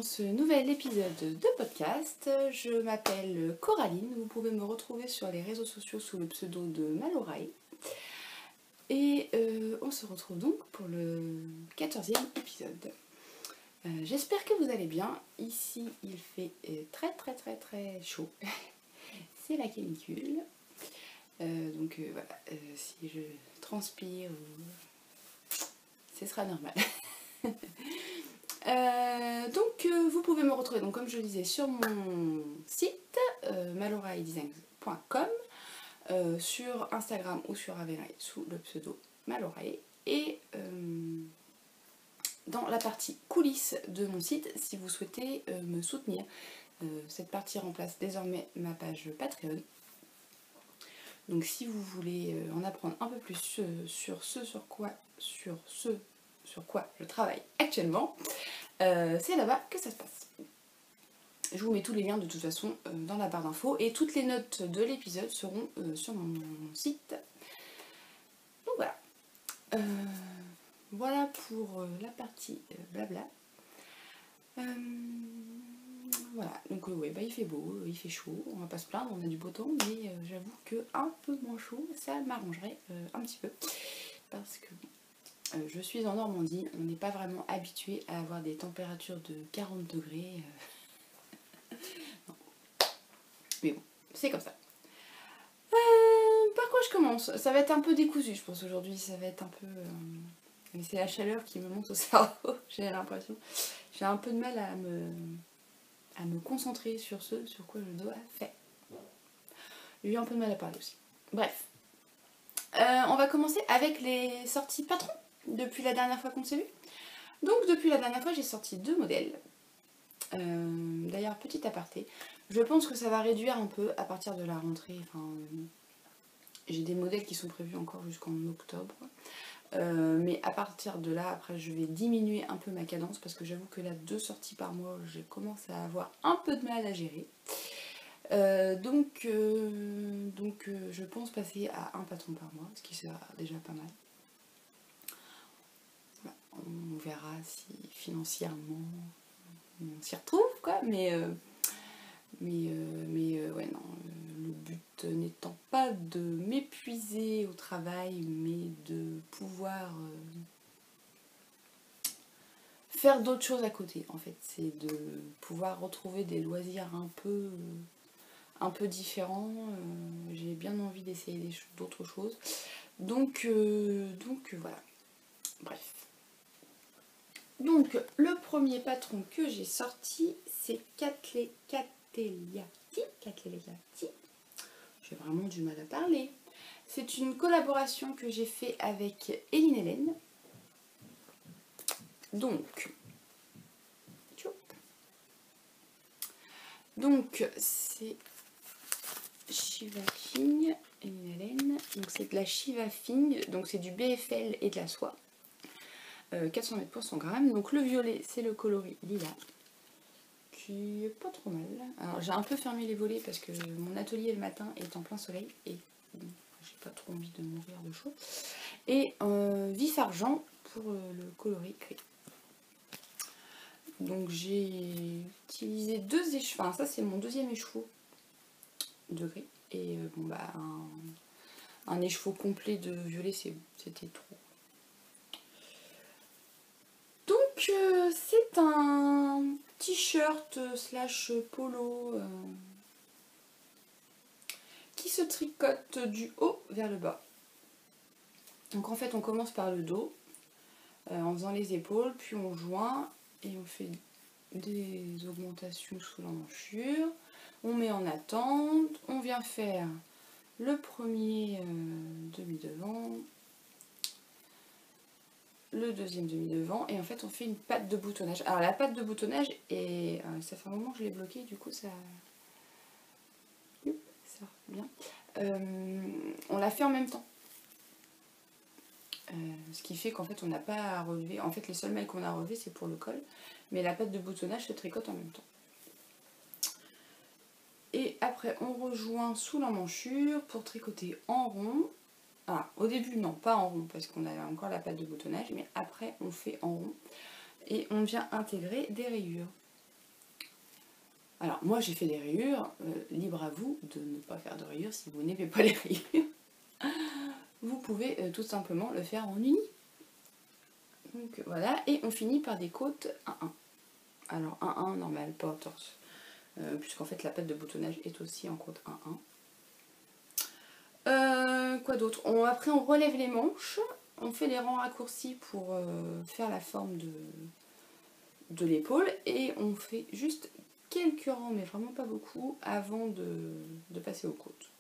ce nouvel épisode de podcast. Je m'appelle Coraline, vous pouvez me retrouver sur les réseaux sociaux sous le pseudo de Maloraï. Et on se retrouve donc pour le 14e épisode. J'espère que vous allez bien. Ici il fait très chaud. C'est la canicule. Donc voilà, si je transpire, ce sera normal. Vous pouvez me retrouver, donc, comme je le disais, sur mon site maloraidesign.com, sur Instagram ou sur Average sous le pseudo Maloraï, et dans la partie coulisses de mon site si vous souhaitez me soutenir. Cette partie remplace désormais ma page Patreon. Donc si vous voulez en apprendre un peu plus sur ce sur quoi je travaille actuellement, c'est là-bas que ça se passe. Je vous mets tous les liens de toute façon dans la barre d'infos et toutes les notes de l'épisode seront sur mon site. Donc voilà. Voilà pour la partie blabla. Voilà, donc ouais, il fait beau, il fait chaud, on va pas se plaindre, on a du beau temps, mais j'avoue que un peu moins chaud, ça m'arrangerait un petit peu. Parce que je suis en Normandie, on n'est pas vraiment habitué à avoir des températures de 40 degrés. Non. Mais bon, c'est comme ça. Par quoi je commence? Ça va être un peu décousu, je pense, aujourd'hui. Ça va être un peu... Mais c'est la chaleur qui me monte au cerveau, j'ai l'impression. J'ai un peu de mal à me concentrer sur ce sur quoi je dois faire. J'ai eu un peu de mal à parler aussi. Bref. On va commencer avec les sorties patrons depuis la dernière fois qu'on s'est vu. Donc depuis la dernière fois, j'ai sorti 2 modèles. D'ailleurs, petit aparté, je pense que ça va réduire un peu à partir de la rentrée. Enfin, j'ai des modèles qui sont prévus encore jusqu'en octobre. Mais à partir de là, après, je vais diminuer un peu ma cadence parce que j'avoue que là, 2 sorties par mois, je commence à avoir un peu de mal à gérer. Je pense passer à un patron par mois, ce qui sera déjà pas mal. Voilà, on verra si financièrement on s'y retrouve, quoi, mais ouais, non, le but n'étant pas de m'épuiser au travail, mais de pouvoir faire d'autres choses à côté, en fait. C'est de pouvoir retrouver des loisirs un peu différents. J'ai bien envie d'essayer d'autres choses. Donc voilà. Bref. Donc, le premier patron que j'ai sorti, c'est Cattleya-Tea. J'ai vraiment du mal à parler. C'est une collaboration que j'ai fait avec Eline Hélène. Donc c'est Shiva Fing, Eline Hélène. Donc c'est de la Shiva Fing, donc c'est du BFL et de la soie. 400 mètres pour 100 grammes. Donc le violet, c'est le coloris lilas, qui est pas trop mal. Alors j'ai un peu fermé les volets parce que mon atelier le matin est en plein soleil et bon, j'ai pas trop envie de mourir de chaud. Et vif argent pour le coloris gris. Donc j'ai utilisé 2 écheveaux, enfin ça c'est mon 2e écheveau de gris. Et un écheveau complet de violet c'était trop. Donc c'est un t-shirt slash polo qui se tricote du haut vers le bas. Donc en fait on commence par le dos en faisant les épaules, puis on joint et on fait des augmentations sous l'emmanchure. On met en attente, on vient faire le premier demi-devant, le deuxième demi-devant, et en fait on fait une patte de boutonnage. Alors la patte de boutonnage, et ça fait un moment que je l'ai bloquée, du coup ça bien. On l'a fait en même temps. Ce qui fait qu'en fait on n'a pas à relever. En fait les seuls mailles qu'on a à relever c'est pour le col, mais la patte de boutonnage se tricote en même temps. Et après on rejoint sous l'emmanchure pour tricoter en rond. Ah, au début non, pas en rond parce qu'on a encore la patte de boutonnage, mais après on fait en rond et on vient intégrer des rayures. Alors moi j'ai fait des rayures, libre à vous de ne pas faire de rayures si vous n'aimez pas les rayures. Vous pouvez tout simplement le faire en uni. Donc voilà, et on finit par des côtes 1-1. Alors 1-1 normal, pas torse, puisqu'en fait la pâte de boutonnage est aussi en côte 1-1. Quoi d'autre? Après on relève les manches, on fait les rangs raccourcis pour faire la forme de l'épaule, et on fait juste quelques rangs, mais vraiment pas beaucoup, avant de passer aux côtes,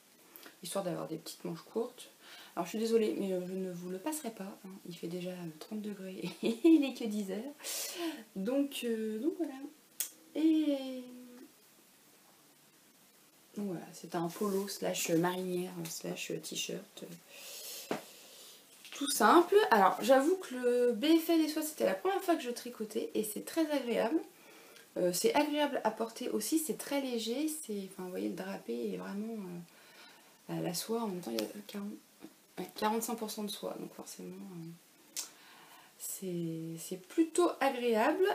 histoire d'avoir des petites manches courtes. Alors je suis désolée, mais je ne vous le passerai pas, hein. Il fait déjà 30 degrés et il est que 10 heures. Donc voilà. Et donc voilà, c'est un polo slash marinière slash t-shirt. Tout simple. Alors j'avoue que le BFL et soie, c'était la première fois que je tricotais et c'est très agréable. C'est agréable à porter aussi, c'est très léger. Enfin, vous voyez, le drapé est vraiment la soie. En même temps, il y a 45% de soie, donc forcément c'est plutôt agréable.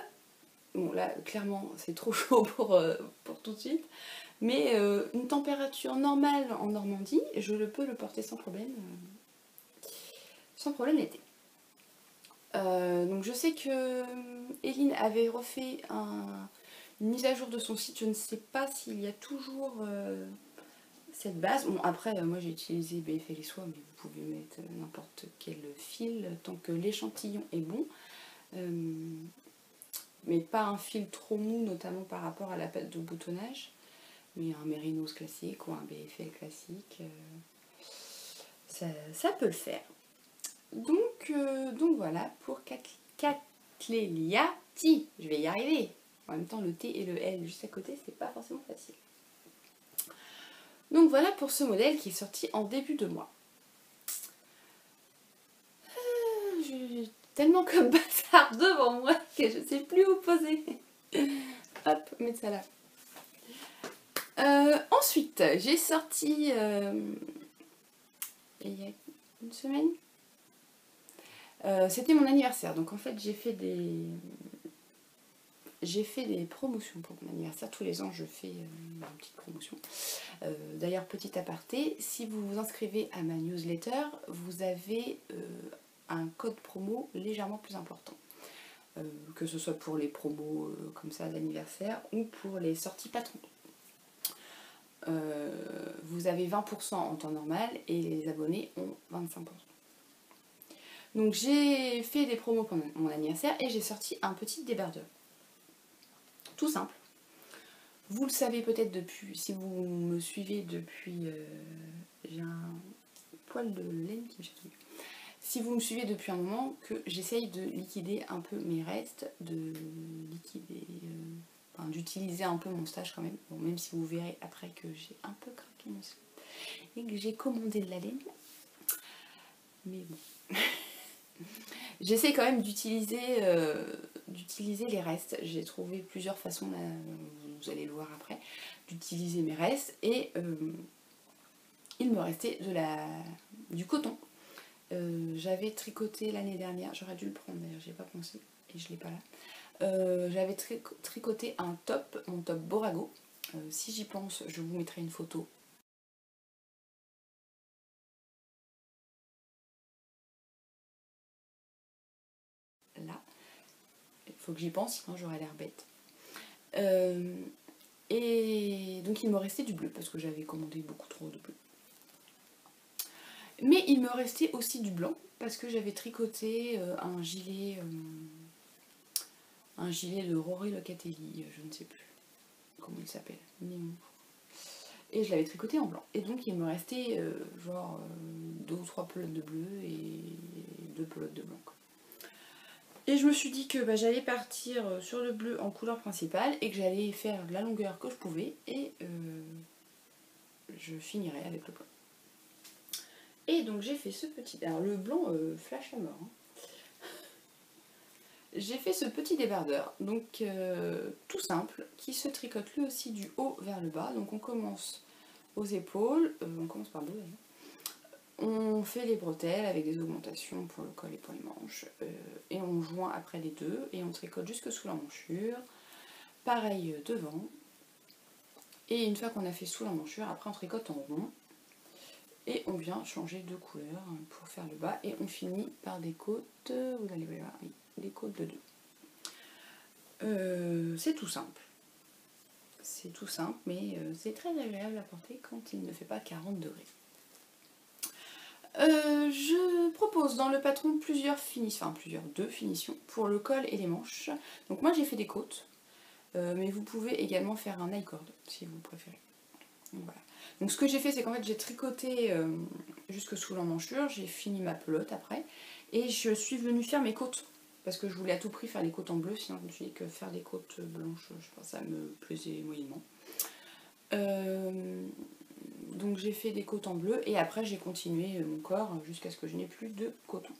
Bon là clairement c'est trop chaud pour tout de suite, mais une température normale en Normandie, je peux le porter sans problème l'été. Donc je sais que Eline avait refait une mise à jour de son site, je ne sais pas s'il y a toujours cette base. Bon après moi j'ai utilisé BFL et soie, mais vous pouvez mettre n'importe quel fil tant que l'échantillon est bon. Mais pas un fil trop mou, notamment par rapport à la pâte de boutonnage, mais un mérinos classique ou un BFL classique, ça peut le faire. Donc voilà pour Cattleya-T. Je vais y arriver. En même temps, le T et le L juste à côté, c'est pas forcément facile. Donc voilà pour ce modèle qui est sorti en début de mois. J'ai tellement comme bazar devant moi que je ne sais plus où poser. Hop, mettre ça là. Ensuite, j'ai sorti il y a une semaine. C'était mon anniversaire, donc en fait j'ai fait des promotions pour mon anniversaire. Tous les ans je fais une petite promotion. D'ailleurs, petit aparté, si vous vous inscrivez à ma newsletter, vous avez un code promo légèrement plus important. Que ce soit pour les promos comme ça d'anniversaire ou pour les sorties patrons. Vous avez 20% en temps normal et les abonnés ont 25%. Donc j'ai fait des promos pendant mon anniversaire et j'ai sorti un petit débardeur. Tout simple. Vous le savez peut-être depuis, si vous me suivez depuis... j'ai un poil de laine qui me chatouille. Si vous me suivez depuis un moment, que j'essaye de liquider un peu mes restes, d'utiliser un peu mon stage quand même. Bon, même si vous verrez après que j'ai un peu craqué mon slip et que j'ai commandé de la laine. Mais bon. J'essaie quand même d'utiliser les restes. J'ai trouvé plusieurs façons, là, vous allez le voir après, d'utiliser mes restes. Et il me restait du coton. J'avais tricoté l'année dernière, j'aurais dû le prendre d'ailleurs, j'ai pas pensé et je l'ai pas là. J'avais tricoté un top, mon top Borago. Si j'y pense, je vous mettrai une photo. Là. Il faut que j'y pense, sinon j'aurais l'air bête. Et donc il me restait du bleu, parce que j'avais commandé beaucoup trop de bleu. Mais il me restait aussi du blanc, parce que j'avais tricoté un gilet de Rory Locatelli, je ne sais plus comment il s'appelle. Et je l'avais tricoté en blanc. Et donc il me restait genre 2 ou 3 pelotes de bleu et 2 pelotes de blanc. Et je me suis dit que j'allais partir sur le bleu en couleur principale et que j'allais faire la longueur que je pouvais et je finirai avec le blanc. Et donc j'ai fait ce petit... Alors le blanc flash à mort. Hein. J'ai fait ce petit débardeur, donc tout simple, qui se tricote lui aussi du haut vers le bas. Donc on commence aux épaules, on commence par le haut d'ailleurs. On fait les bretelles avec des augmentations pour le col et pour les manches. Et on joint après les deux et on tricote jusque sous la manchure. Pareil devant. Et une fois qu'on a fait sous l'emmanchure, après on tricote en rond. Et on vient changer de couleur pour faire le bas. Et on finit par des côtes, vous allez voir, oui, des côtes de 2. C'est tout simple. C'est tout simple, mais c'est très agréable à porter quand il ne fait pas 40 degrés. Je propose dans le patron deux finitions pour le col et les manches. Donc moi j'ai fait des côtes, mais vous pouvez également faire un high-cord si vous préférez. Donc, voilà. Donc ce que j'ai fait, c'est qu'en fait j'ai tricoté jusque sous l'emmanchure, j'ai fini ma pelote après, et je suis venue faire mes côtes, parce que je voulais à tout prix faire les côtes en bleu, sinon je me suis dit que faire des côtes blanches, je pense que ça me plaisait moyennement. Donc j'ai fait des côtes en bleu, et après j'ai continué mon corps jusqu'à ce que je n'ai plus de coton.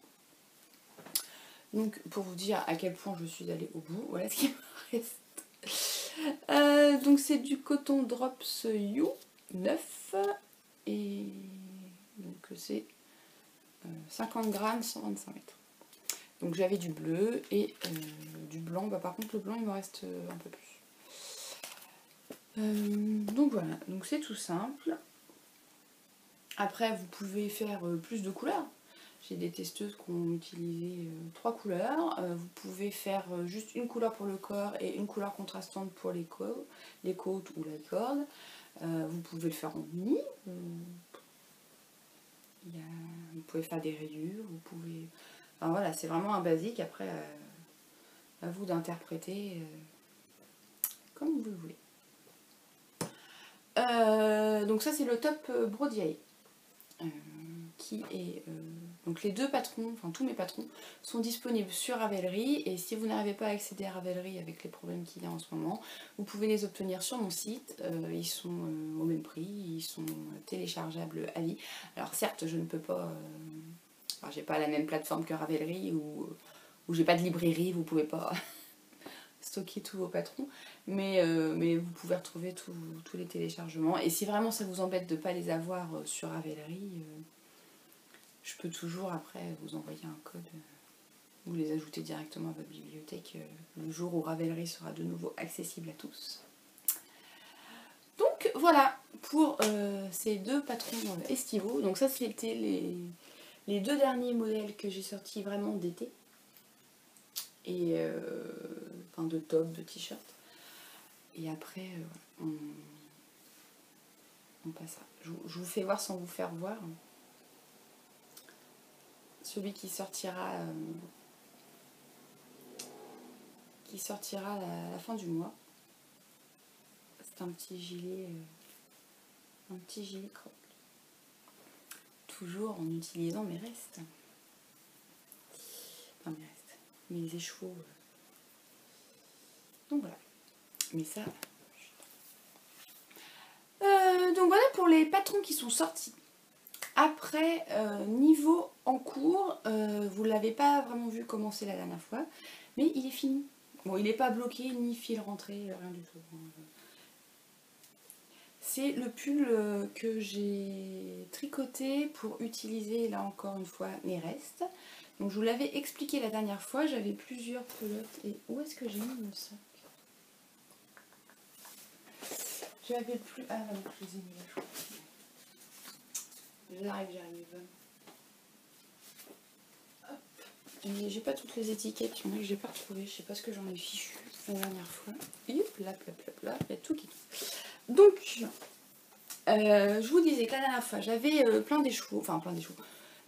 Donc pour vous dire à quel point je suis allée au bout, voilà ce qui me reste. Donc c'est du coton Drops You 9 et donc c'est 50 grammes, 125 mètres. Donc j'avais du bleu et du blanc. Bah, par contre le blanc il me reste un peu plus. Donc voilà, donc c'est tout simple. Après vous pouvez faire plus de couleurs. J'ai des testeuses qui ont utilisé 3 couleurs. Vous pouvez faire juste une couleur pour le corps et une couleur contrastante pour les côtes ou la corde. Vous pouvez le faire en uni. Vous pouvez faire des rayures. Vous pouvez. Enfin voilà, c'est vraiment un basique. Après, à vous d'interpréter comme vous le voulez. Donc ça c'est le top Brodiaille. Qui est donc les deux patrons, enfin tous mes patrons sont disponibles sur Ravelry, et si vous n'arrivez pas à accéder à Ravelry avec les problèmes qu'il y a en ce moment, vous pouvez les obtenir sur mon site. Ils sont au même prix, ils sont téléchargeables à vie. Alors certes je ne peux pas, j'ai pas la même plateforme que Ravelry ou j'ai pas de librairie, vous pouvez pas stocker tous vos patrons, mais vous pouvez retrouver tous les téléchargements, et si vraiment ça vous embête de ne pas les avoir sur Ravelry, je peux toujours après vous envoyer un code, vous les ajoutez directement à votre bibliothèque le jour où Ravelry sera de nouveau accessible à tous. Donc voilà pour ces deux patrons estivaux. Donc ça c'était les deux derniers modèles que j'ai sortis vraiment d'été, et enfin de top, de t-shirt, et après on passe à... Je vous fais voir sans vous faire voir. Celui qui sortira à la fin du mois. C'est un petit gilet croc. Toujours en utilisant mes restes. Enfin mes restes. Mes écheveaux. Donc voilà. Mais ça... donc voilà pour les patrons qui sont sortis. Après, niveau en cours, vous ne l'avez pas vraiment vu commencer la dernière fois, mais il est fini. Bon, il n'est pas bloqué, ni fil rentré, rien du tout. C'est le pull que j'ai tricoté pour utiliser, là encore une fois, mes restes. Donc je vous l'avais expliqué la dernière fois, j'avais plusieurs pelotes. Et où est-ce que j'ai mis mon sac? J'avais plus... Ah non, je les ai mis là, je crois. J'arrive. Hop. J'ai pas toutes les étiquettes, il y en a que j'ai pas retrouvées, je sais pas ce que j'en ai fichu la dernière fois. Et hop, là, il y a tout qui tombe. Donc, je vous disais que la dernière fois, j'avais plein d'écheveaux,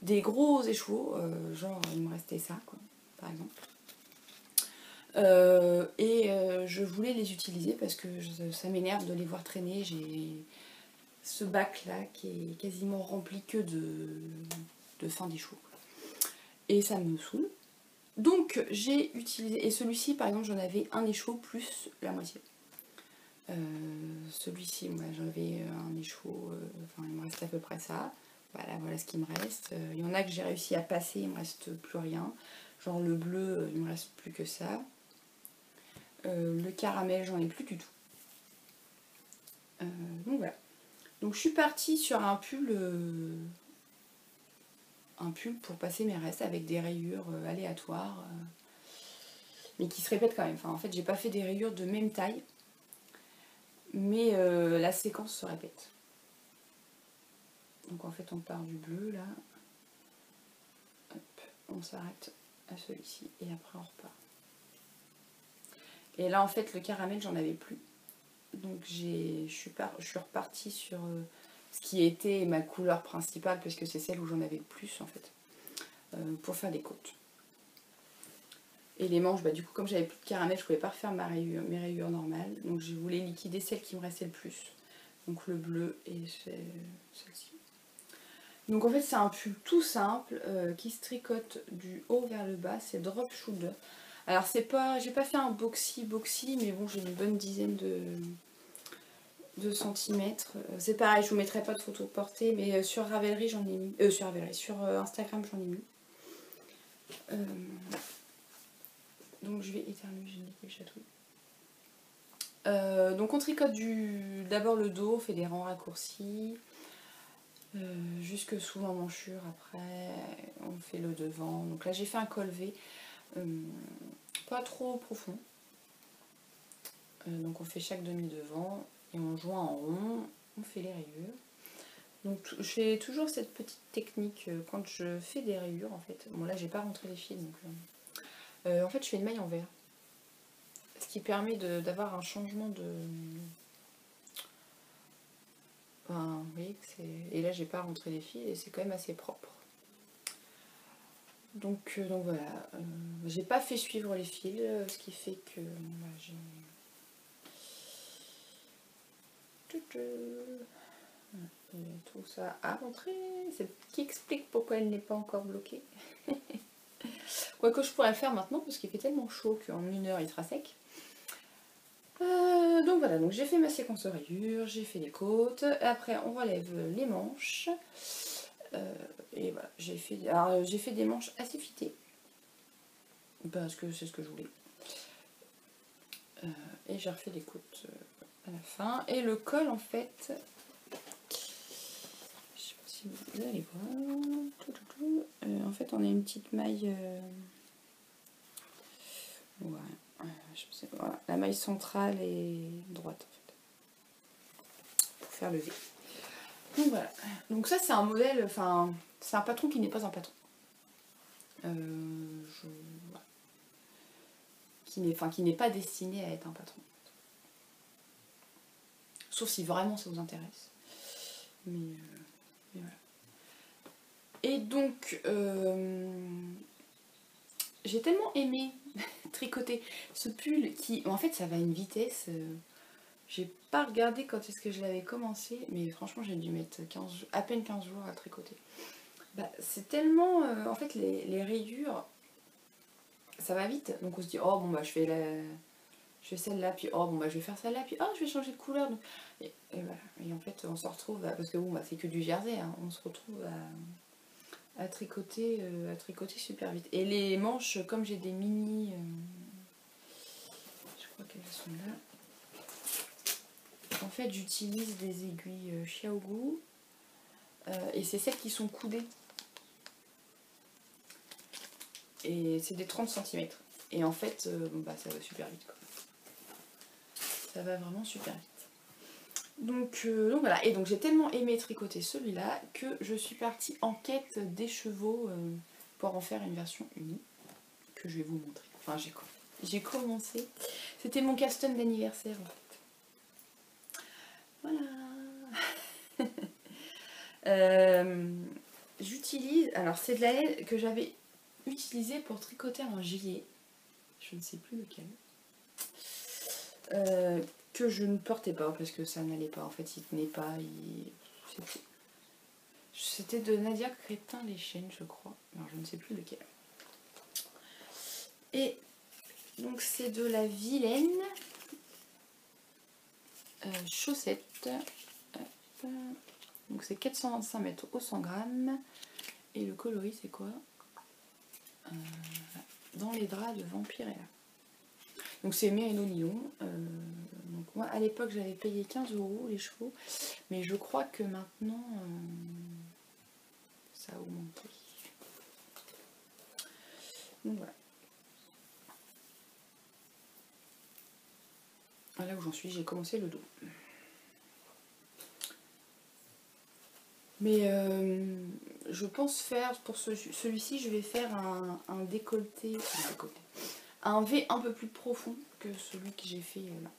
des gros écheveaux, genre il me restait ça, quoi, par exemple. Je voulais les utiliser parce que ça m'énerve de les voir traîner. J'ai ce bac là qui est quasiment rempli que de fin d'écheveau. Et ça me saoule. Donc j'ai utilisé, et celui-ci par exemple j'en avais un écheveau plus la moitié. Celui-ci moi j'avais un écheveau, enfin il me reste à peu près ça. Voilà ce qui me reste. Il y en a que j'ai réussi à passer, il me reste plus rien. Genre le bleu, il me reste plus que ça. Le caramel, j'en ai plus du tout. Donc voilà. Donc je suis partie sur un pull pour passer mes restes avec des rayures aléatoires, mais qui se répètent quand même. Enfin, en fait, j'ai pas fait des rayures de même taille, mais la séquence se répète. Donc en fait on part du bleu là, hop, on s'arrête à celui-ci et après on repart. Et là en fait le caramel j'en avais plus, donc je suis repartie sur ce qui était ma couleur principale parce que c'est celle où j'en avais le plus en fait, pour faire des côtes. Et les manches, bah, du coup comme j'avais plus de caramel je pouvais pas refaire mes rayures normales, donc je voulais liquider celle qui me restait le plus, donc le bleu et celle-ci. Donc en fait c'est un pull tout simple qui se tricote du haut vers le bas, c'est drop shoulder. Alors c'est pas, j'ai pas fait un boxy mais bon j'ai une bonne dizaine de centimètres. C'est pareil, je vous mettrai pas de photo portée, mais sur Ravelry j'en ai mis, sur Instagram j'en ai mis. Donc je vais éternuer, j'ai niqué le chatouille. Donc on tricote d'abord le dos, on fait des rangs raccourcis. Jusque sous l'emmanchure, après on fait le devant. Donc là j'ai fait un col V, pas trop profond. Donc on fait chaque demi devant et on joint en rond, on fait les rayures. Donc je fais toujours cette petite technique quand je fais des rayures en fait. Bon là j'ai pas rentré les fils donc en fait je fais une maille en vert. Ce qui permet d'avoir un changement de... Enfin, vous voyez que c'est... Et là j'ai pas rentré les fils et c'est quand même assez propre. Donc voilà, j'ai pas fait suivre les fils, ce qui fait que j'ai... Tout ça à rentrer, c'est ce qui explique pourquoi elle n'est pas encore bloquée. Quoique je pourrais le faire maintenant parce qu'il fait tellement chaud qu'en 1 heure il sera sec. Donc voilà, donc j'ai fait ma séquence de rayures, j'ai fait les côtes, après on relève les manches. Et voilà, j'ai fait des manches assez fitées parce que c'est ce que je voulais. Et j'ai refait les côtes à la fin. Et le col en fait, je sais pas si vous allez voir, en fait on a une petite maille, ouais, je sais pas, voilà, la maille centrale est droite en fait, pour faire le V. Donc voilà, donc ça c'est un modèle, enfin c'est un patron qui n'est pas un patron. Voilà. Qui n'est pas destiné à être un patron. Sauf si vraiment ça vous intéresse. Mais voilà. Et donc, j'ai tellement aimé tricoter ce pull qui, en fait, ça va à une vitesse. J'ai pas regardé quand est-ce que je l'avais commencé, mais franchement, j'ai dû mettre à peine 15 jours à tricoter. Bah, c'est tellement, en fait, les rayures, ça va vite. Donc on se dit, oh bon, bah je fais celle-là, puis oh bon bah je vais faire celle-là, puis oh je vais changer de couleur. Et voilà. Et en fait on se retrouve, parce que bon bah c'est que du jersey, hein, on se retrouve à tricoter super vite. Et les manches, comme j'ai des mini, je crois qu'elles sont là. En fait j'utilise des aiguilles Xiaogu, et c'est celles qui sont coudées. Et c'est des 30 cm. Et en fait, bon bah ça va super vite quoi. Ça va vraiment super vite. Donc voilà, et donc j'ai tellement aimé tricoter celui-là que je suis partie en quête d'écheveaux pour en faire une version unie que je vais vous montrer. Enfin j'ai commencé, c'était mon custom d'anniversaire en fait. Voilà. J'utilise, alors c'est de la laine que j'avais utilisée pour tricoter un gilet, je ne sais plus lequel. Que je ne portais pas parce que ça n'allait pas, en fait il tenait pas, c'était de Nadia Crétin les chaînes je crois, alors je ne sais plus lequel. Et donc c'est de la vilaine chaussette, donc c'est 425 mètres au 100 grammes et le coloris c'est quoi, dans les draps de Vampirella. Donc c'est Merino nylon. Donc moi à l'époque j'avais payé 15 € les chevaux, mais je crois que maintenant ça a augmenté. Donc voilà. Là où j'en suis, j'ai commencé le dos. Mais je pense faire, pour celui-ci, je vais faire un décolleté, un V un peu plus profond que celui que j'ai fait là.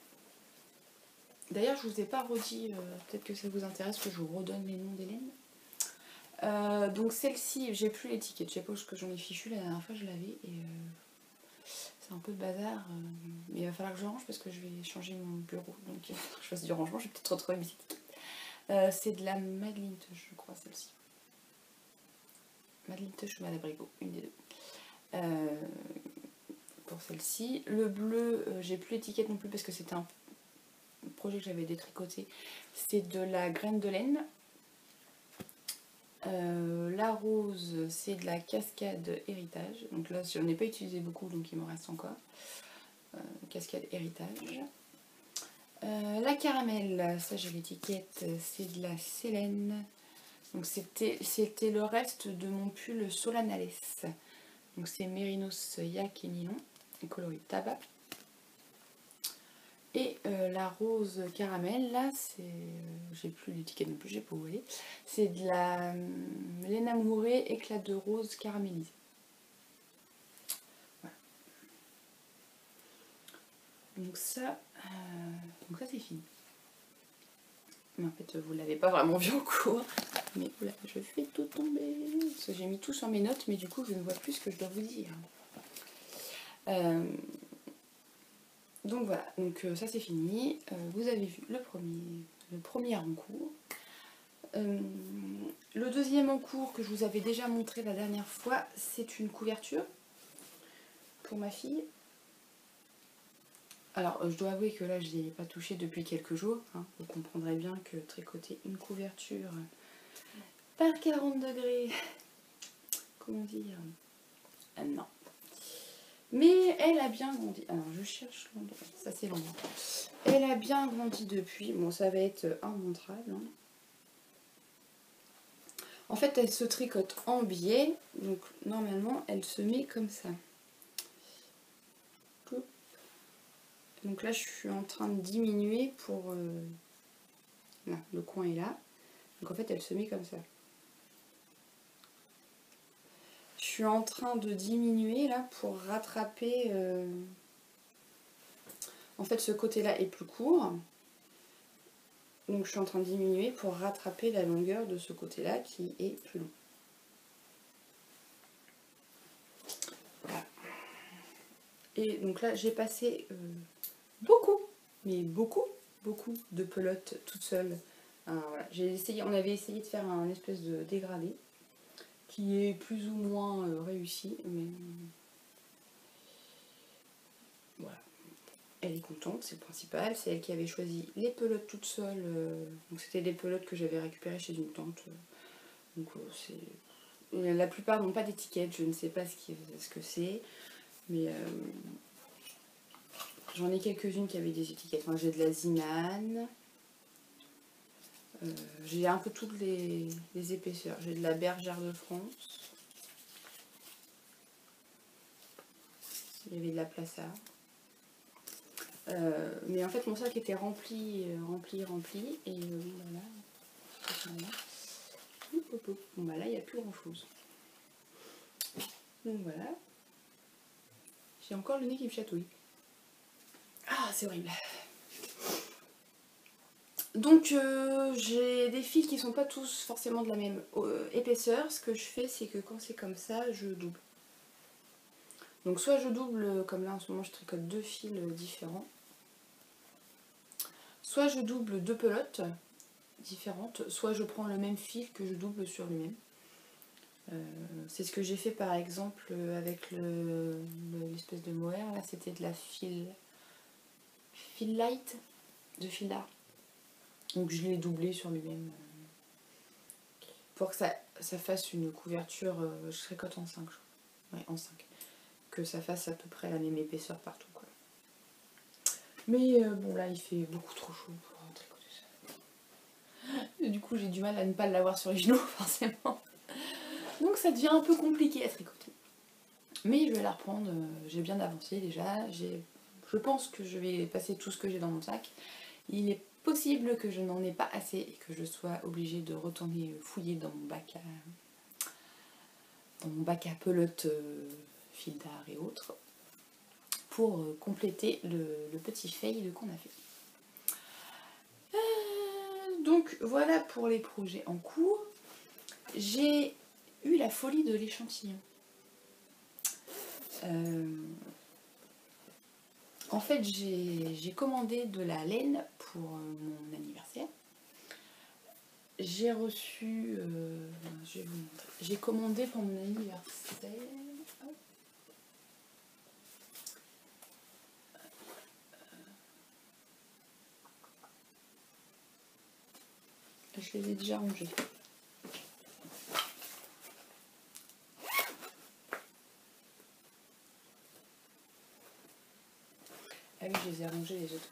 D'ailleurs, je vous ai pas redit, peut-être que ça vous intéresse que je vous redonne les noms des laines. Donc celle-ci, j'ai plus l'étiquette, je sais pas parce que j'en ai fichu, la dernière fois je l'avais et c'est un peu de bazar, mais il va falloir que je range parce que je vais changer mon bureau, donc il va falloir que je fasse du rangement, je vais peut-être retrouver mes étiquettes. C'est de la Madeline Touch, je crois, celle-ci. Madeline Touch ou Malabrigo, une des deux. Pour celle-ci. Le bleu, j'ai plus l'étiquette non plus parce que c'était un projet que j'avais détricoté. C'est de la graine de laine. La rose, c'est de la cascade héritage. Donc là, je n'en ai pas utilisé beaucoup, donc il me reste encore. Cascade héritage. La caramel, ça j'ai l'étiquette, c'est de la Célène. Donc c'était le reste de mon pull Solanales. Donc c'est Mérinos yak et nylon, coloris tabac. Et la rose caramel, là, c'est... j'ai plus l'étiquette non plus, j'ai pas où aller. C'est de la laine amourée éclat de rose caramélisé. Voilà. Donc ça c'est fini. Mais en fait, vous l'avez pas vraiment vu en cours. Mais voilà, je fais tout tomber. Parce que j'ai mis tout sur mes notes, mais du coup, je ne vois plus ce que je dois vous dire. Donc voilà, donc ça c'est fini. Vous avez vu le premier en cours. Le deuxième en cours que je vous avais déjà montré la dernière fois, c'est une couverture pour ma fille. Alors je dois avouer que là je n'y ai pas touché depuis quelques jours. Hein. Vous comprendrez bien que tricoter une couverture par 40 degrés, comment dire, non. Mais elle a bien grandi. Alors je cherche l'endroit. Ça c'est l'endroit. Elle a bien grandi depuis. Bon, ça va être immontrable. Hein. En fait, elle se tricote en biais. Donc normalement, elle se met comme ça. Donc là, je suis en train de diminuer pour... Là, le coin est là. Donc en fait, elle se met comme ça. Je suis en train de diminuer là pour rattraper... En fait, ce côté-là est plus court. Donc je suis en train de diminuer pour rattraper la longueur de ce côté-là qui est plus long. Voilà. Et donc là, j'ai passé beaucoup, mais beaucoup de pelotes toute seule. Voilà. On avait essayé de faire un espèce de dégradé qui est plus ou moins réussi, mais voilà. Elle est contente, c'est le principal. C'est elle qui avait choisi les pelotes toute seule. Donc c'était des pelotes que j'avais récupérées chez une tante. Donc la plupart n'ont pas d'étiquette, je ne sais pas ce que c'est, mais j'en ai quelques-unes qui avaient des étiquettes. Enfin, j'ai de la Zinane, j'ai un peu toutes les épaisseurs. J'ai de la Bergère de France, il y avait de la Plassard. Mais en fait mon sac était rempli, et voilà. Bon bah là il n'y a plus grand chose. Donc voilà. J'ai encore le nez qui me chatouille. Ah c'est horrible. Donc j'ai des fils qui sont pas tous forcément de la même épaisseur. Ce que je fais c'est que quand c'est comme ça, je double. Donc soit je double, comme là en ce moment je tricote deux fils différents. Soit je double deux pelotes différentes, soit je prends le même fil que je double sur lui-même. C'est ce que j'ai fait par exemple avec l'espèce de mohair, là c'était de la fil light, de fil d'art. Donc je l'ai doublé sur lui-même pour que ça fasse une couverture, je tricote en 5 je crois. Ouais, en 5. Que ça fasse à peu près la même épaisseur partout quoi. Mais bon là il fait beaucoup trop chaud pour tricoter ça. Et du coup j'ai du mal à ne pas l'avoir sur les genoux forcément. Donc ça devient un peu compliqué à tricoter. Mais je vais la reprendre, j'ai bien avancé déjà. Je pense que je vais passer tout ce que j'ai dans mon sac. Il est possible que je n'en ai pas assez et que je sois obligée de retourner fouiller dans mon bac à pelote, fil d'art et autres, pour compléter le petit fail qu'on a fait. Donc voilà pour les projets en cours. J'ai eu la folie de l'échantillon. En fait, j'ai commandé de la laine pour mon anniversaire. J'ai reçu, je vais vous montrer, j'ai commandé pour mon anniversaire. Je les ai déjà rangés. Ah oui, je les ai rangés les autres.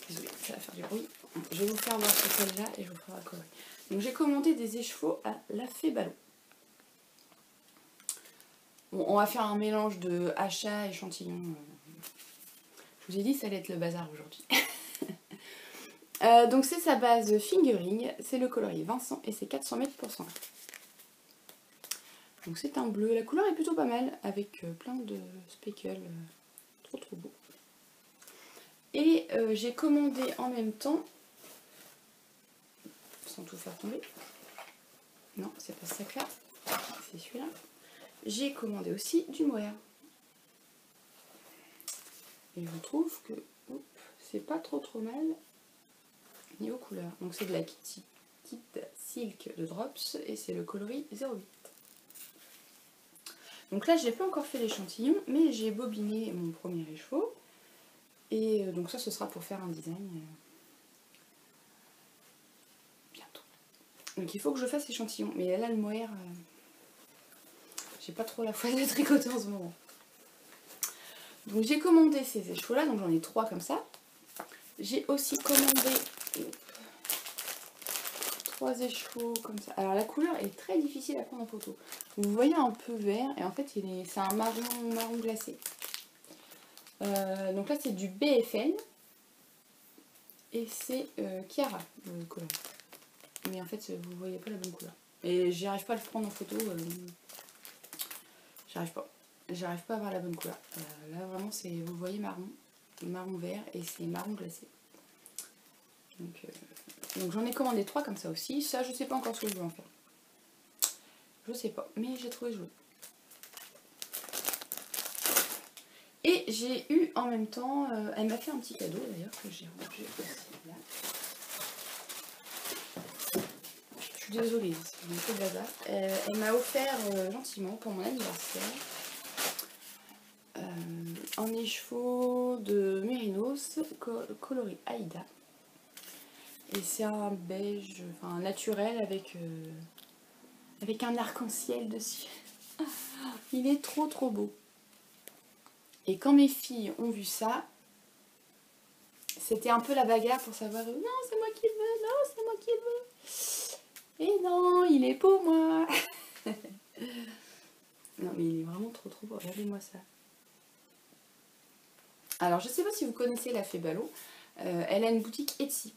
Désolée, ça va faire du bruit. Je vais vous faire voir sur celle-là et je vous ferai corriger. Donc j'ai commandé des échevaux à la Fée Ballot. Bon, on va faire un mélange de achat, échantillon. Je vous ai dit, ça allait être le bazar aujourd'hui. Donc c'est sa base fingering, c'est le coloris Vincent et c'est 400 mètres pour 100 mètres. Donc c'est un bleu, la couleur est plutôt pas mal avec plein de speckles, trop beau. Et j'ai commandé en même temps, sans tout faire tomber, non c'est pas ce sac là, c'est celui-là, j'ai commandé aussi du mohair. Et je trouve que c'est pas trop mal niveau couleur. Donc c'est de la Kit Silk de Drops et c'est le coloris 08. Donc là, j'ai pas encore fait l'échantillon, mais j'ai bobiné mon premier écheveau. Et donc ça, ce sera pour faire un design bientôt. Donc il faut que je fasse l'échantillon. Mais là, le mohair, j'ai pas trop la foi de tricoter en ce moment. Donc j'ai commandé ces écheveaux-là, donc j'en ai 3 comme ça. J'ai aussi commandé 3 écheveaux comme ça. Alors la couleur est très difficile à prendre en photo. Vous voyez un peu vert et en fait c'est un marron glacé. Donc là c'est du BFN et c'est Chiara le couleur. Mais en fait vous voyez pas la bonne couleur. Et j'y arrive pas à le prendre en photo. J'arrive pas à avoir la bonne couleur. Là vraiment c'est, vous voyez marron vert et c'est marron glacé. Donc j'en ai commandé 3 comme ça aussi. Ça je sais pas encore ce que je vais en faire. Je sais pas, mais j'ai trouvé joli. Et j'ai eu en même temps, elle m'a fait un petit cadeau d'ailleurs que j'ai rangé aussi là. Je suis désolée, c'est un peu bazar. Elle m'a offert gentiment pour mon anniversaire un écheveau de Mérinos coloris Aïda. Et c'est un beige, enfin naturel avec un arc-en-ciel dessus. Il est trop beau. Et quand mes filles ont vu ça, c'était un peu la bagarre pour savoir non c'est moi qui le veux, non c'est moi qui le veux. Et non, il est pour moi. Non mais il est vraiment trop beau, regardez-moi ça. Alors je sais pas si vous connaissez la Fée Ballot, elle a une boutique Etsy.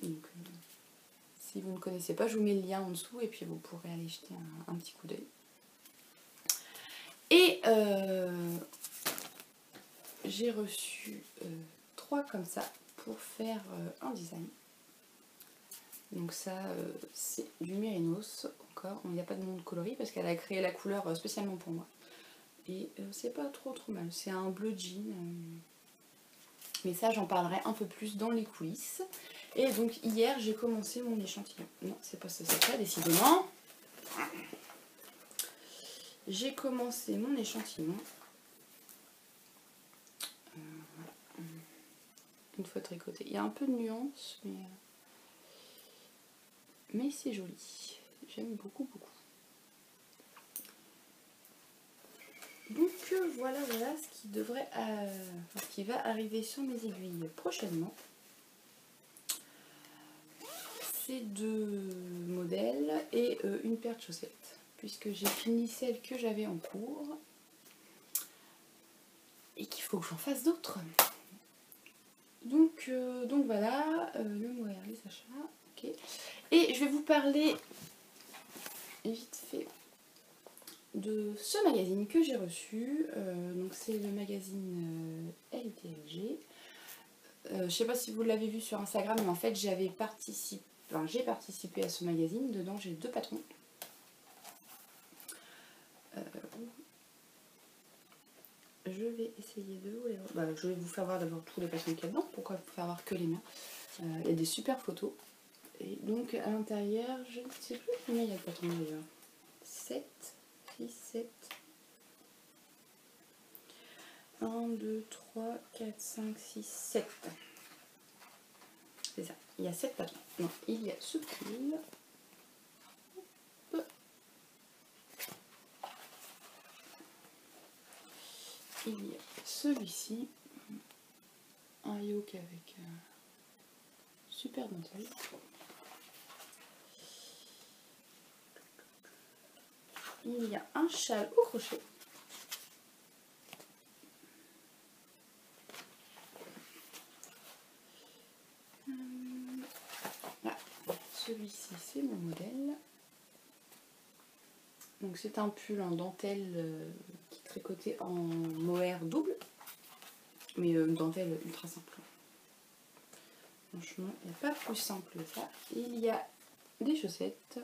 Donc si vous ne connaissez pas, je vous mets le lien en dessous et puis vous pourrez aller jeter un petit coup d'œil. Et j'ai reçu 3 comme ça pour faire un design. Donc ça c'est du Mérinos encore, il n'y a pas de nom de coloris parce qu'elle a créé la couleur spécialement pour moi. Et c'est pas trop mal, c'est un bleu jean. Mais ça j'en parlerai un peu plus dans les coulisses. Et donc hier j'ai commencé mon échantillon. Non c'est pas ce sac là décidément. J'ai commencé mon échantillon. Voilà. Une fois tricoté. Il y a un peu de nuance mais c'est joli. J'aime beaucoup. Donc voilà ce qui va arriver sur mes aiguilles prochainement. C'est 2 modèles et une paire de chaussettes, puisque j'ai fini celle que j'avais en cours et qu'il faut que j'en fasse d'autres. Donc voilà, le mohair, les achats, ok. Et je vais vous parler vite fait de ce magazine que j'ai reçu. Donc c'est le magazine LTLG. Je sais pas si vous l'avez vu sur Instagram, mais en fait j'ai participé à ce magazine. Dedans j'ai 2 patrons. Je vais essayer de... je vais vous faire voir d'abord tous les patrons qu'il y a dedans. Pourquoi vous faire voir que les miens? Il y a des super photos. Et donc à l'intérieur, je ne sais plus combien il y a de patrons d'ailleurs. 7, 6, 7. 1, 2, 3, 4, 5, 6, 7. C'est ça, il y a 7 patrons. Non, il y a ce pull. Il y a celui-ci. Un yoke avec super dentelle. Il y a un châle au crochet. Voilà. Celui-ci, c'est mon modèle. Donc c'est un pull en dentelle qui est tricoté en mohair double. Mais une dentelle ultra simple. Franchement, il n'y a pas plus simple que ça. Il y a des chaussettes.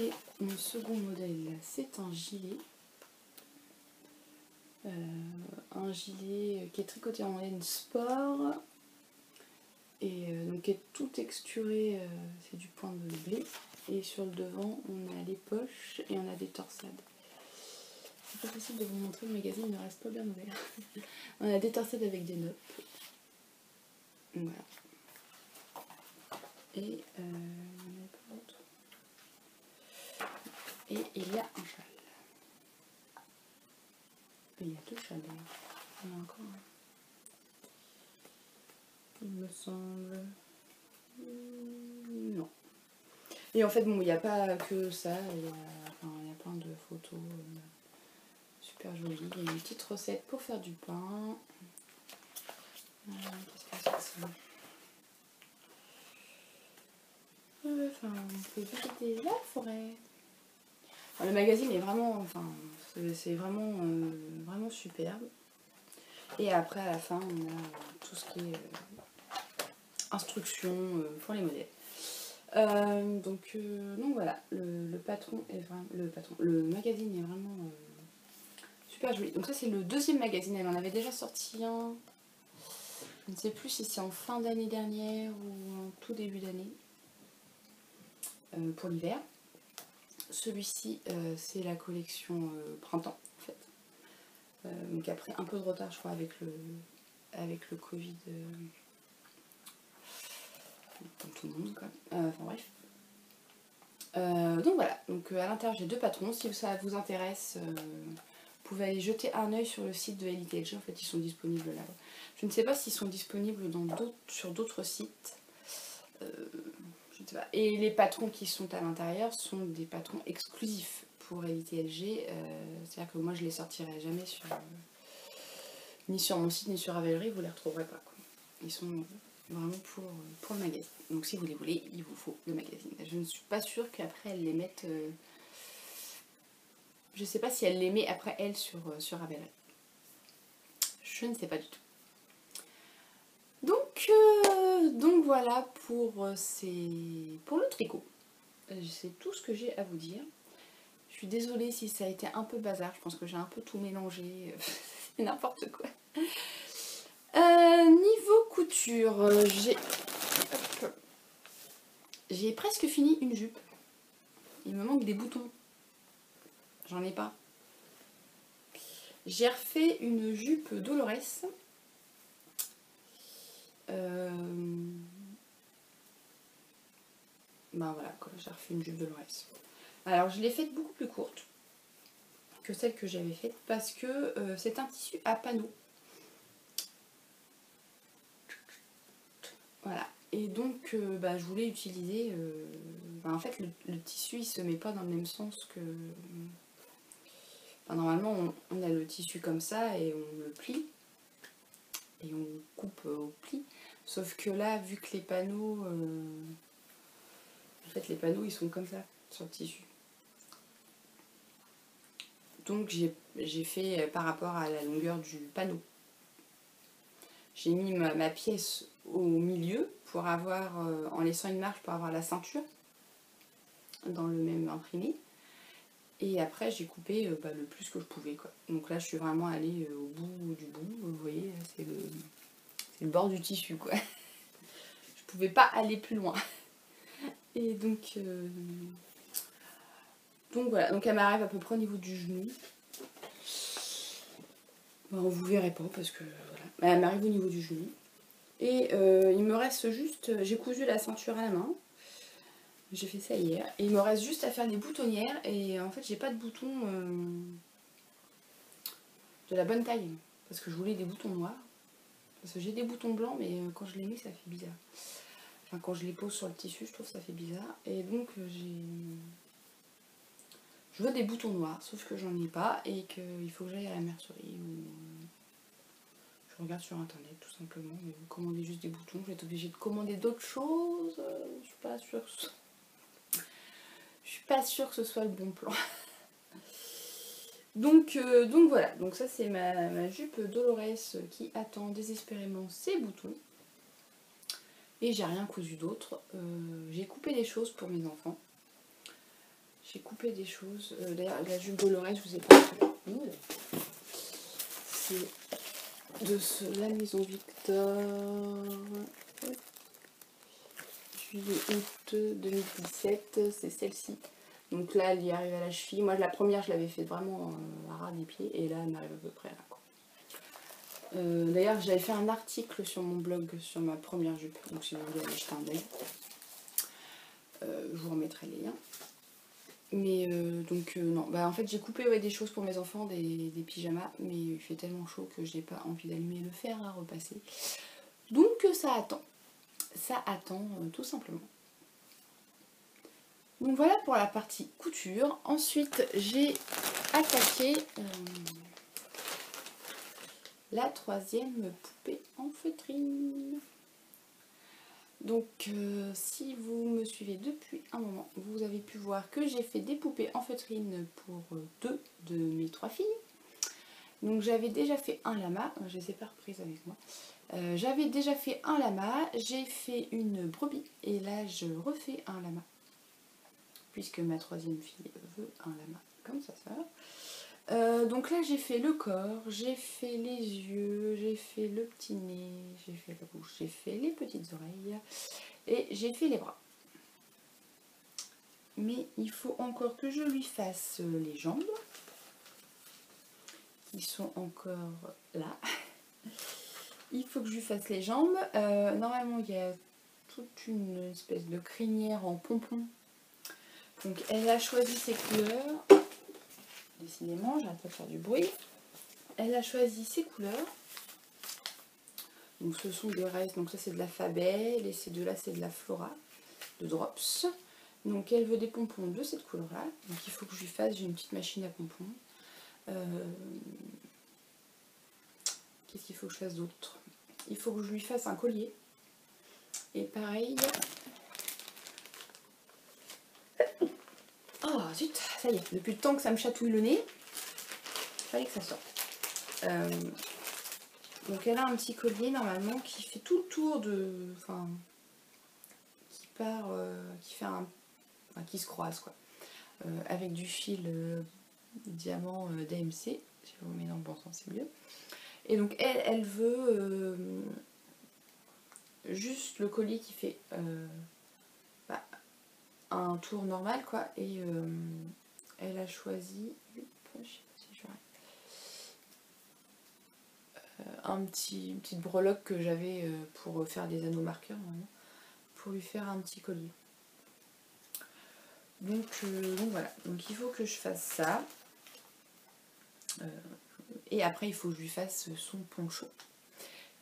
Et mon second modèle, c'est un gilet. Un gilet qui est tricoté en laine sport. Et donc qui est tout texturé, c'est du point de blé. Et sur le devant, on a les poches et on a des torsades. C'est pas possible de vous montrer, le magazine ne reste pas bien ouvert. On a des torsades avec des notes. Voilà. Et il y a un châle. Et il y a 2 châles d'ailleurs. Il y en a encore un. Il me semble. Non. Et en fait, bon, il n'y a pas que ça. Il y a plein de photos super jolies. Il y a une petite recette pour faire du pain. Qu'est-ce que c'est que ça? Enfin, on peut visiter la forêt. Enfin, le magazine est vraiment, c'est vraiment, vraiment superbe. Et après, à la fin, on a tout ce qui est instructions pour les modèles. Donc voilà, le patron est vraiment, le magazine est vraiment super joli. Donc ça c'est le 2e magazine. Elle en avait déjà sorti un. Je ne sais plus si c'est en fin d'année dernière ou en tout début d'année. Pour l'hiver. Celui-ci, c'est la collection printemps, en fait. Donc après, un peu de retard, je crois, avec le Covid, comme tout le monde, quoi. Enfin bref. Donc voilà, donc à l'intérieur, j'ai 2 patrons. Si ça vous intéresse, vous pouvez aller jeter un œil sur le site de LTLG. En fait, ils sont disponibles là. Je ne sais pas s'ils sont disponibles sur d'autres sites. Je ne sais pas. Et les patrons qui sont à l'intérieur sont des patrons exclusifs pour LTLG. C'est-à-dire que moi je les sortirai jamais ni sur mon site ni sur Ravelry, vous les retrouverez pas, quoi. Ils sont vraiment pour le magazine. Donc si vous les voulez, il vous faut le magazine. Je ne suis pas sûre qu'après elles les mettent... je ne sais pas si elle les met après elle sur Ravelry. Je ne sais pas du tout. Donc voilà pour le tricot. C'est tout ce que j'ai à vous dire. Je suis désolée si ça a été un peu bazar. Je pense que j'ai un peu tout mélangé. C'est n'importe quoi. Niveau couture, j'ai presque fini une jupe. Il me manque des boutons. J'en ai pas. J'ai refait une jupe Dolores. Ben voilà, quoi, j'ai refait une jupe Dolores. Alors je l'ai faite beaucoup plus courte que celle que j'avais faite parce que c'est un tissu à panneaux. Voilà. Et donc je voulais utiliser en fait le tissu il se met pas dans le même sens que... Enfin, normalement on a le tissu comme ça et on le plie. Et on coupe au pli. Sauf que là, vu que les panneaux... en fait les panneaux ils sont comme ça sur le tissu. Donc j'ai fait par rapport à la longueur du panneau. J'ai mis ma pièce au milieu pour avoir, en laissant une marge pour avoir la ceinture dans le même imprimé. Et après j'ai coupé le plus que je pouvais, quoi. Donc là je suis vraiment allée au bout du bout, vous voyez, c'est le bord du tissu, quoi. Je pouvais pas aller plus loin. Et donc voilà, donc elle m'arrive à peu près au niveau du genou. Bon, vous verrez pas parce que voilà, elle m'arrive au niveau du genou. Et il me reste juste, j'ai cousu la ceinture à la main. J'ai fait ça hier. Et il me reste juste à faire les boutonnières. Et en fait j'ai pas de boutons de la bonne taille. Parce que je voulais des boutons noirs. Parce que j'ai des boutons blancs mais quand je les mets ça fait bizarre. Enfin quand je les pose sur le tissu je trouve que ça fait bizarre. Et donc je veux des boutons noirs, sauf que j'en ai pas et qu'il faut que j'aille à la mercerie ou je regarde sur internet tout simplement. Mais commander juste des boutons, je vais être obligée de commander d'autres choses. Je suis pas sûre. Je suis pas sûre que ce soit le bon plan. Donc voilà, donc ça c'est ma jupe Dolores qui attend désespérément ses boutons. Et j'ai rien cousu d'autre. J'ai coupé des choses pour mes enfants. J'ai coupé des choses. D'ailleurs, la jupe Dolores, je vous ai pas dit. C'est de la Maison Victor. Juillet-août 2017. C'est celle-ci. Donc là, elle y arrive à la cheville. Moi, la première, je l'avais fait vraiment à ras des pieds. Et là, elle m'arrive à peu près là, quoi. D'ailleurs, j'avais fait un article sur mon blog sur ma première jupe. Donc si vous voulez aller jeter un œil, je vous remettrai les liens. Mais non, en fait j'ai coupé des choses pour mes enfants, des pyjamas, mais il fait tellement chaud que j'ai pas envie d'allumer le fer à repasser. Donc ça attend tout simplement. Donc voilà pour la partie couture. Ensuite j'ai attaqué la troisième poupée en feutrine. Donc si vous me suivez depuis un moment, vous avez pu voir que j'ai fait des poupées en feutrine pour 2 de mes 3 filles. Donc j'avais déjà fait un lama, je les ai pas reprises avec moi. J'avais déjà fait un lama, j'ai fait une brebis et là je refais un lama. Puisque ma troisième fille veut un lama comme sa sœur. Donc là j'ai fait le corps, j'ai fait les yeux, j'ai fait le petit nez, j'ai fait la bouche, j'ai fait les petites oreilles et j'ai fait les bras. Mais il faut encore que je lui fasse les jambes qui sont encore là. Il faut que je lui fasse les jambes. Normalement il y a toute une espèce de crinière en pompon. Donc elle a choisi ses couleurs. Décidément, j'arrête pas de faire du bruit. Elle a choisi ses couleurs. Donc ce sont des restes. Donc ça c'est de la Fabelle et ces deux là c'est de la Flora de Drops. Donc elle veut des pompons de cette couleur là. Donc il faut que je lui fasse, j'ai une petite machine à pompons. Qu'est-ce qu'il faut que je fasse d'autre? Il faut que je lui fasse un collier. Et pareil. Oh zut, ça y est, depuis le temps que ça me chatouille le nez, il fallait que ça sorte. Donc elle a un petit collier normalement qui fait tout le tour de... Enfin, qui part... qui fait un... Enfin, qui se croise quoi. Avec du fil diamant d'AMC. Si je vous mets dans le bon sens, c'est mieux. Et donc elle veut juste le collier qui fait un tour normal quoi. Et elle a choisi... Je sais pas si j'arrive. Une petite breloque que j'avais pour faire des anneaux marqueurs normalement, pour lui faire un petit collier. Donc voilà, donc il faut que je fasse ça. Et après il faut que je lui fasse son poncho.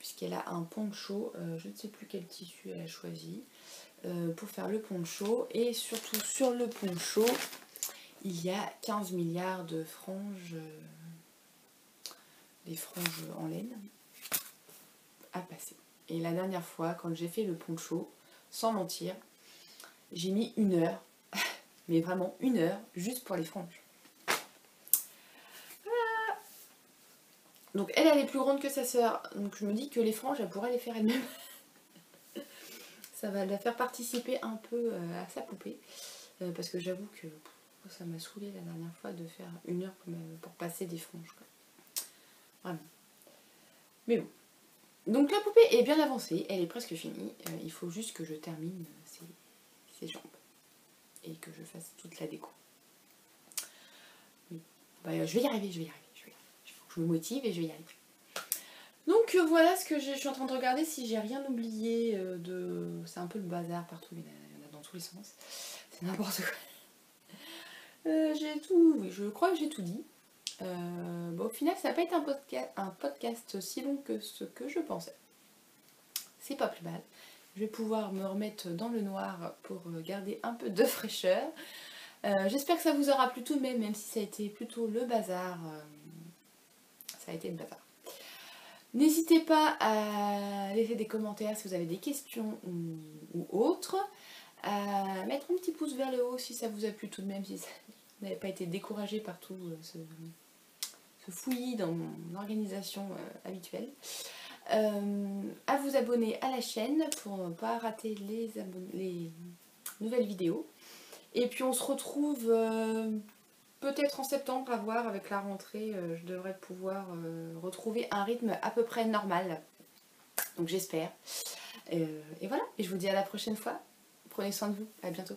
puisqu'elle a un poncho, je ne sais plus quel tissu elle a choisi, pour faire le poncho. Et surtout sur le poncho, il y a 15 milliards de franges, des franges en laine à passer. Et la dernière fois, quand j'ai fait le poncho, sans mentir, j'ai mis 1 heure, mais vraiment 1 heure, juste pour les franges. Voilà. Donc elle est plus grande que sa sœur, donc je me dis que les franges, elle pourrait les faire elle-même. Ça va la faire participer un peu à sa poupée, parce que j'avoue que ça m'a saoulé la dernière fois de faire 1 heure pour passer des franges, quoi. Vraiment. Mais bon. Donc la poupée est bien avancée, elle est presque finie. Il faut juste que je termine ses jambes et que je fasse toute la déco. Oui. Bah, je vais y arriver. Il faut que je me motive et je vais y arriver. Donc voilà ce que je suis en train de regarder si j'ai rien oublié de... C'est un peu le bazar partout, il y en a dans tous les sens. C'est n'importe quoi. J'ai tout... Oui, je crois que j'ai tout dit. Bon, au final, ça n'a pas été un podcast aussi long que ce que je pensais. C'est pas plus mal. Je vais pouvoir me remettre dans le noir pour garder un peu de fraîcheur. J'espère que ça vous aura plu tout de même si ça a été plutôt le bazar. Ça a été le bazar. N'hésitez pas à laisser des commentaires si vous avez des questions ou autres. À mettre un petit pouce vers le haut si ça vous a plu tout de même, si vous n'avez pas été découragé par tout ce fouillis dans mon organisation habituelle. À vous abonner à la chaîne pour ne pas rater les nouvelles vidéos. Et puis on se retrouve peut-être en septembre, à voir, avec la rentrée, je devrais pouvoir retrouver un rythme à peu près normal. Donc j'espère. Et voilà, et je vous dis à la prochaine fois. Prenez soin de vous, à bientôt.